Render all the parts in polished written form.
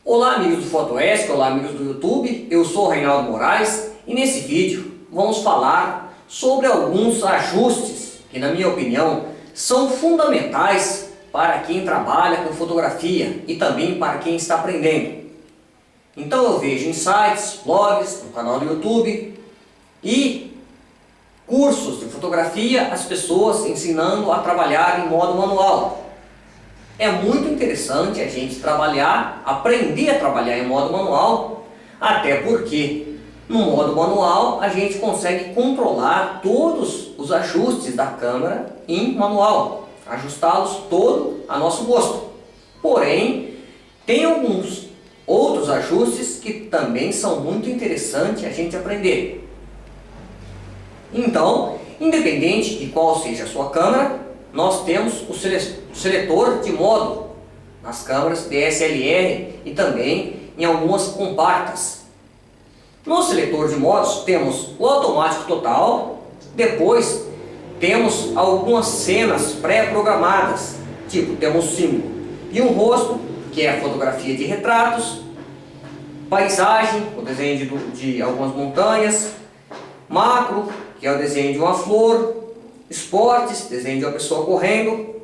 Olá amigos do Fotoesc, olá amigos do YouTube, eu sou Reinaldo Moraes e nesse vídeo vamos falar sobre alguns ajustes que, na minha opinião, são fundamentais para quem trabalha com fotografia e também para quem está aprendendo. Então eu vejo em sites, blogs, no canal do YouTube e cursos de fotografia as pessoas ensinando a trabalhar em modo manual. É muito interessante a gente aprender a trabalhar em modo manual, até porque no modo manual a gente consegue controlar todos os ajustes da câmera em manual, ajustá-los todo a nosso gosto. Porém, tem alguns outros ajustes que também são muito interessantes a gente aprender. Então, independente de qual seja a sua câmera, nós temos o seletor de modo nas câmeras DSLR e também em algumas compactas. No seletor de modos temos o automático total, depois temos algumas cenas pré-programadas, tipo temos um símbolo e um rosto, que é a fotografia de retratos, paisagem, o desenho de algumas montanhas, macro, que é o desenho de uma flor, esportes, desenho de uma pessoa correndo,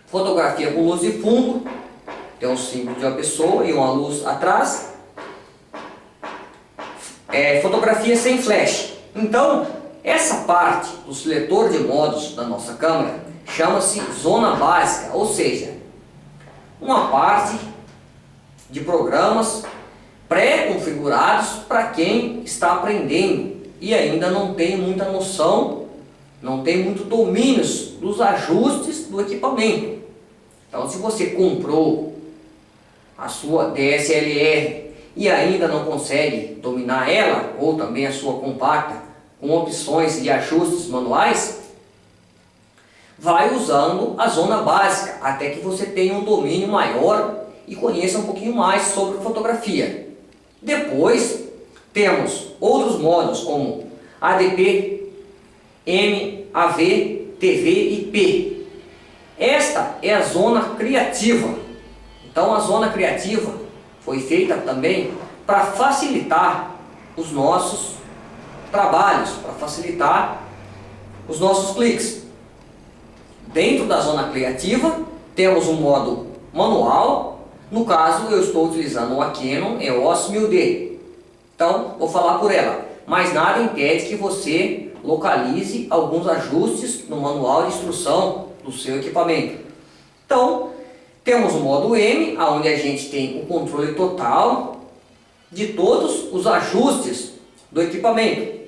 fotografia com luz de fundo, tem um símbolo de uma pessoa e uma luz atrás, fotografia sem flash. Então, essa parte do seletor de modos da nossa câmera chama-se zona básica, ou seja, uma parte de programas pré-configurados para quem está aprendendo e ainda não tem muita noção, não tem muito domínio dos ajustes do equipamento. Então, se você comprou a sua DSLR e ainda não consegue dominar ela, ou também a sua compacta, com opções de ajustes manuais, vai usando a zona básica, até que você tenha um domínio maior e conheça um pouquinho mais sobre fotografia. Depois, temos outros modos como ADP, MAV, TV e P. Esta é a zona criativa. Então a zona criativa foi feita também para facilitar os nossos trabalhos, para facilitar os nossos cliques. Dentro da zona criativa temos um modo manual. No caso eu estou utilizando uma Canon EOS 1000D. Então vou falar por ela, mas nada impede que você localize alguns ajustes no manual de instrução do seu equipamento. Então, temos o modo M, onde a gente tem o controle total de todos os ajustes do equipamento.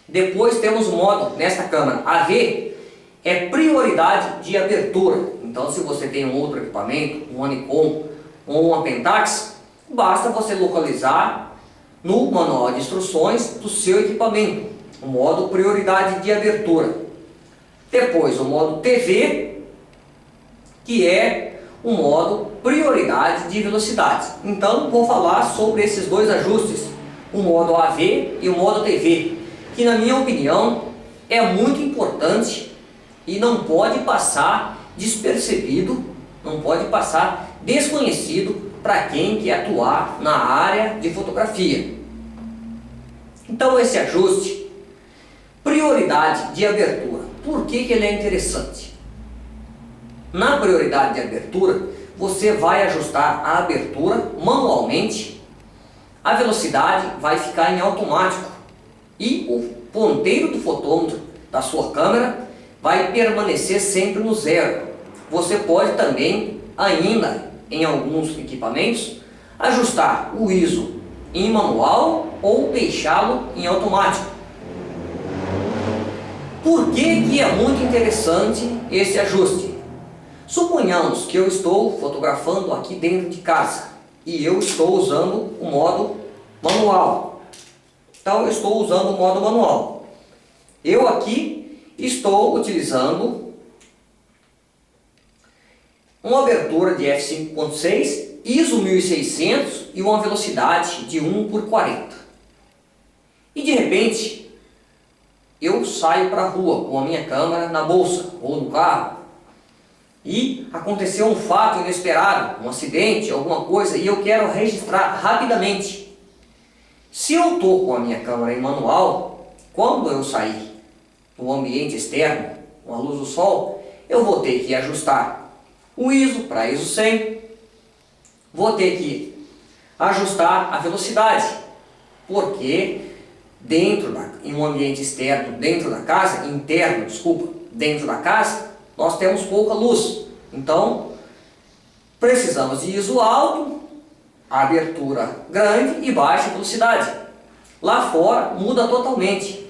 Depois temos o modo, nesta câmera AV, é prioridade de abertura. Então, se você tem um outro equipamento, um Nikon ou uma Pentax, basta você localizar no manual de instruções do seu equipamento o modo prioridade de abertura. Depois o modo TV, que é o modo prioridade de velocidade. Então vou falar sobre esses dois ajustes, o modo AV e o modo TV, que na minha opinião é muito importante e não pode passar despercebido, não pode passar desconhecido para quem quer atuar na área de fotografia. Então esse ajuste prioridade de abertura, por que ele é interessante? Na prioridade de abertura, você vai ajustar a abertura manualmente, a velocidade vai ficar em automático e o ponteiro do fotômetro da sua câmera vai permanecer sempre no zero. Você pode também, ainda em alguns equipamentos, ajustar o ISO em manual ou deixá-lo em automático. Por que é muito interessante esse ajuste? Suponhamos que eu estou fotografando aqui dentro de casa e eu estou usando o modo manual. Então eu estou usando o modo manual. Eu aqui estou utilizando uma abertura de f5.6, ISO 1600 e uma velocidade de 1:40. E de repente eu saio para a rua com a minha câmera na bolsa ou no carro e aconteceu um fato inesperado, um acidente, alguma coisa, e eu quero registrar rapidamente. Se eu estou com a minha câmera em manual, quando eu sair no ambiente externo, com a luz do sol, eu vou ter que ajustar o ISO para ISO 100, vou ter que ajustar a velocidade, porque em um ambiente externo, dentro da casa, interno, desculpa, dentro da casa, nós temos pouca luz. Então, precisamos de ISO alto, abertura grande e baixa velocidade. Lá fora muda totalmente.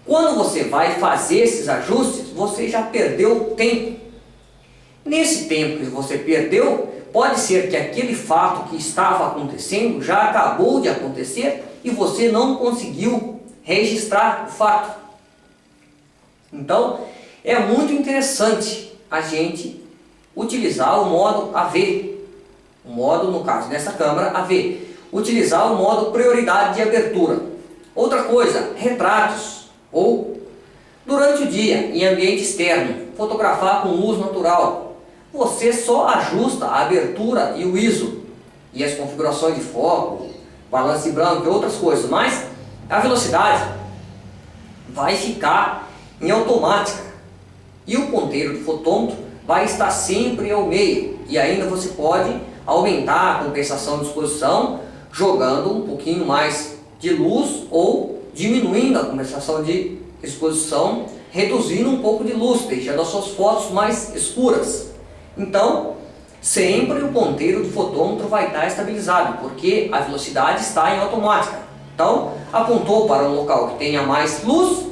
Quando você vai fazer esses ajustes, você já perdeu tempo. Nesse tempo que você perdeu, pode ser que aquele fato que estava acontecendo já acabou de acontecer e você não conseguiu registrar o fato. Então, é muito interessante a gente utilizar o modo AV. O modo, no caso dessa câmera, AV. Utilizar o modo prioridade de abertura. Outra coisa, retratos. Ou, durante o dia, em ambiente externo, fotografar com luz natural. Você só ajusta a abertura e o ISO. E as configurações de foco, balanço branco e outras coisas. Mas a velocidade vai ficar em automática. E o ponteiro do fotômetro vai estar sempre ao meio. E ainda você pode aumentar a compensação de exposição jogando um pouquinho mais de luz ou diminuindo a compensação de exposição, reduzindo um pouco de luz, deixando as suas fotos mais escuras. Então, sempre o ponteiro do fotômetro vai estar estabilizado, porque a velocidade está em automática. Então, apontou para um local que tenha mais luz,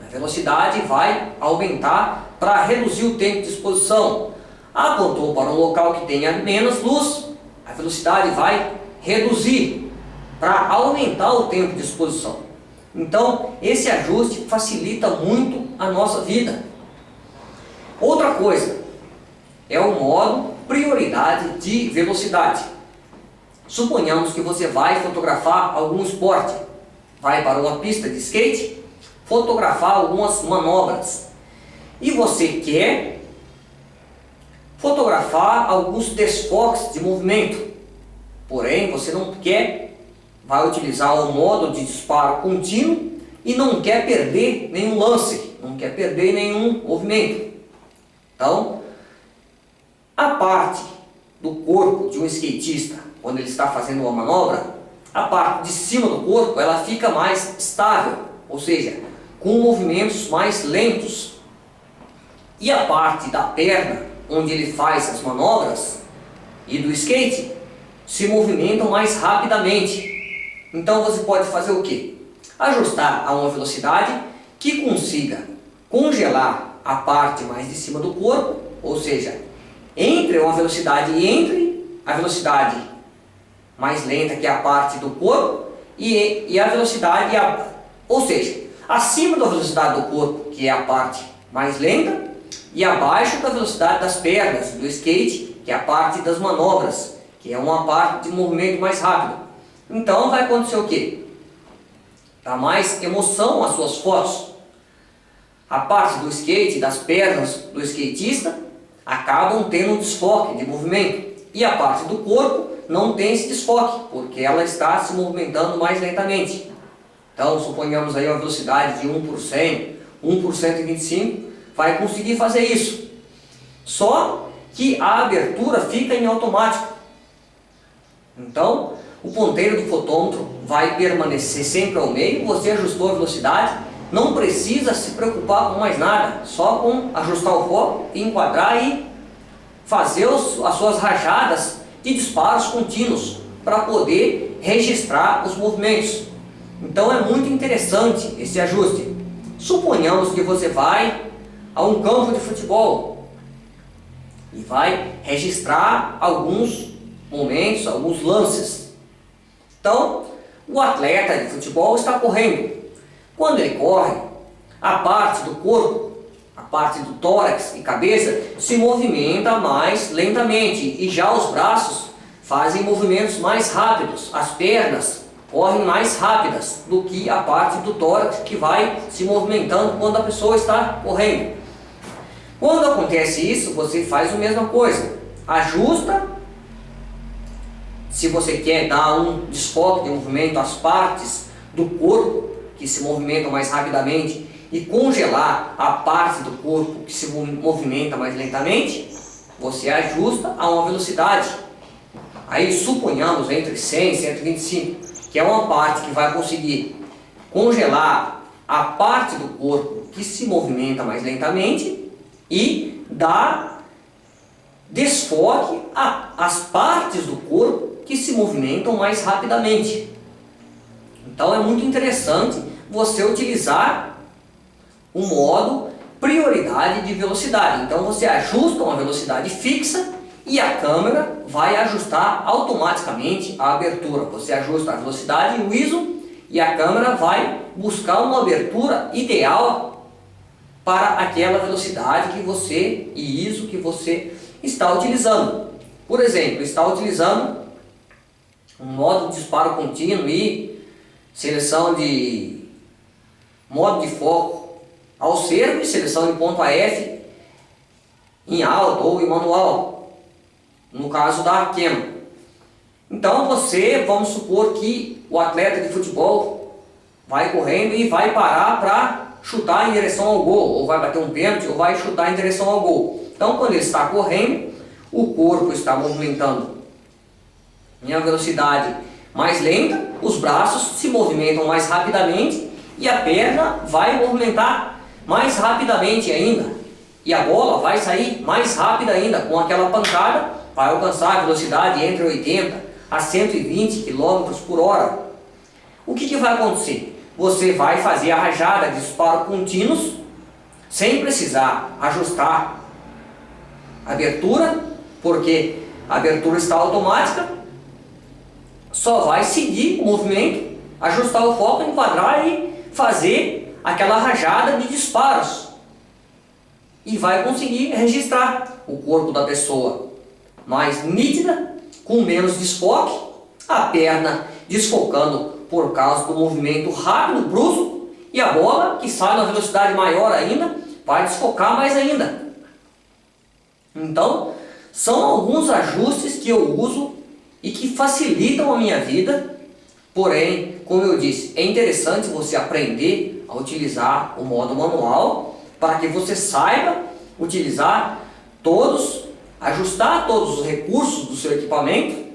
a velocidade vai aumentar para reduzir o tempo de exposição. Apontou para um local que tenha menos luz, a velocidade vai reduzir para aumentar o tempo de exposição. Então, esse ajuste facilita muito a nossa vida. Outra coisa é o modo prioridade de velocidade. Suponhamos que você vai fotografar algum esporte, vai para uma pista de skate, fotografar algumas manobras e você quer fotografar alguns desfoques de movimento, porém você não quer, vai utilizar o modo de disparo contínuo e não quer perder nenhum lance, não quer perder nenhum movimento. Então, a parte do corpo de um skatista, quando ele está fazendo uma manobra, a parte de cima do corpo ela fica mais estável, ou seja, com movimentos mais lentos. E a parte da perna, onde ele faz as manobras, e do skate, se movimentam mais rapidamente. Então você pode fazer o quê? Ajustar a uma velocidade que consiga congelar a parte mais de cima do corpo, ou seja, entre a velocidade mais lenta, que é a parte do corpo, e a velocidade, ou seja, acima da velocidade do corpo, que é a parte mais lenta, e abaixo da velocidade das pernas, do skate, que é a parte das manobras, que é uma parte de movimento mais rápido. Então vai acontecer o quê? Dá mais emoção às suas fotos. A parte do skate, das pernas do skatista, acabam tendo um desfoque de movimento. E a parte do corpo não tem esse desfoque, porque ela está se movimentando mais lentamente. Então, suponhamos aí uma velocidade de 1 por 100, 1 por 125, vai conseguir fazer isso. Só que a abertura fica em automático. Então, o ponteiro do fotômetro vai permanecer sempre ao meio, você ajustou a velocidade, não precisa se preocupar com mais nada, só com ajustar o foco, enquadrar e fazer as suas rajadas de disparos contínuos para poder registrar os movimentos. Então é muito interessante esse ajuste. Suponhamos que você vai a um campo de futebol e vai registrar alguns momentos, alguns lances. Então, o atleta de futebol está correndo. Quando ele corre, a parte do corpo, a parte do tórax e cabeça se movimenta mais lentamente e já os braços fazem movimentos mais rápidos, as pernas correm mais rápidas do que a parte do tórax que vai se movimentando quando a pessoa está correndo. Quando acontece isso, você faz a mesma coisa, ajusta. Se você quer dar um desfoque de movimento às partes do corpo que se movimentam mais rapidamente e congelar a parte do corpo que se movimenta mais lentamente, você ajusta a uma velocidade. Aí suponhamos entre 100 e 125, que é uma parte que vai conseguir congelar a parte do corpo que se movimenta mais lentamente e dar desfoque às partes do corpo que se movimentam mais rapidamente. Então é muito interessante você utilizar o modo prioridade de velocidade. Então você ajusta uma velocidade fixa e a câmera vai ajustar automaticamente a abertura. Você ajusta a velocidade e o ISO e a câmera vai buscar uma abertura ideal para aquela velocidade que você e ISO que você está utilizando. Por exemplo, está utilizando um modo de disparo contínuo e seleção de modo de foco ao cerco e seleção de ponto AF em alto ou em manual, no caso da Canon. Então vamos supor que o atleta de futebol vai correndo e vai parar para chutar em direção ao gol, ou vai bater um pênalti, ou vai chutar em direção ao gol. Então quando ele está correndo, o corpo está movimentando em uma velocidade mais lenta, os braços se movimentam mais rapidamente e a perna vai movimentar mais rapidamente ainda. E a bola vai sair mais rápida ainda, com aquela pancada vai alcançar a velocidade entre 80 a 120 km por hora. O que vai acontecer? Você vai fazer a rajada de disparo contínuos sem precisar ajustar a abertura, porque a abertura está automática, só vai seguir o movimento, ajustar o foco, enquadrar e fazer aquela rajada de disparos. E vai conseguir registrar o corpo da pessoa mais nítida, com menos desfoque, a perna desfocando por causa do movimento rápido, brusco, e a bola, que sai na velocidade maior ainda, vai desfocar mais ainda. Então, são alguns ajustes que eu uso e que facilitam a minha vida. Porém, como eu disse, é interessante você aprender a utilizar o modo manual para que você saiba utilizar ajustar todos os recursos do seu equipamento,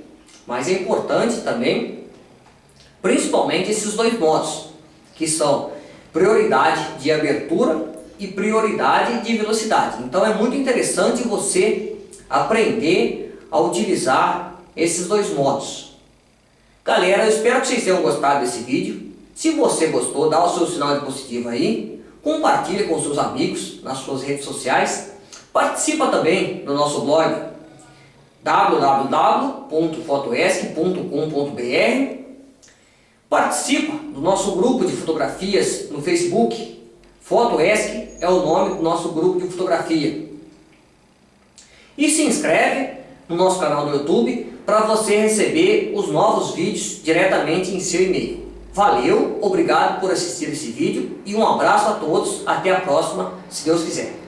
mas é importante também, principalmente esses dois modos, que são prioridade de abertura e prioridade de velocidade. Então é muito interessante você aprender a utilizar esses dois modos. Galera, eu espero que vocês tenham gostado desse vídeo. Se você gostou, dá o seu sinal de positivo aí, compartilhe com seus amigos nas suas redes sociais, participa também do nosso blog www.fotoesc.com.br, participa do nosso grupo de fotografias no Facebook. Fotoesc é o nome do nosso grupo de fotografia. E se inscreve no nosso canal do YouTube para você receber os novos vídeos diretamente em seu e-mail. Valeu, obrigado por assistir esse vídeo e um abraço a todos, até a próxima, se Deus quiser.